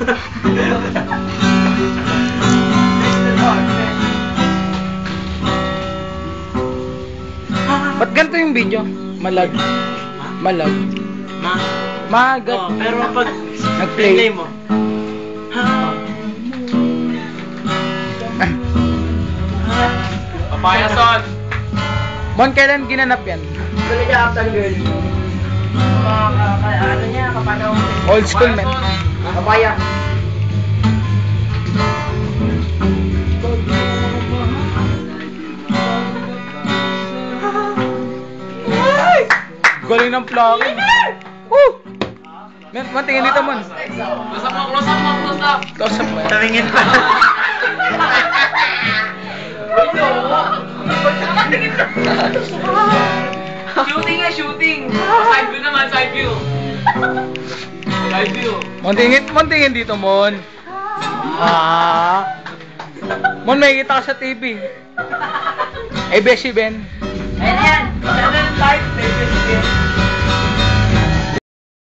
Ba't ganito yung video? Malag. Malag. Magat. Oh, pero pag nag-play mo. Papaya son. Mon, kailan ginanap yan? Talaga after girl. Ano niya, kapanaw. Old school, man. Kapaya. Galing ng vlogging. Woo! Man, tingin dito, Mon. Close up mo, close up mo, close up. Close up mo. Tumingin pa. Shooting nga, shooting. Side view naman, side view. Side view. Mon, tingin dito, Mon. Mon, may kita ka sa TV. Eh, Beshi Ben. Ayan,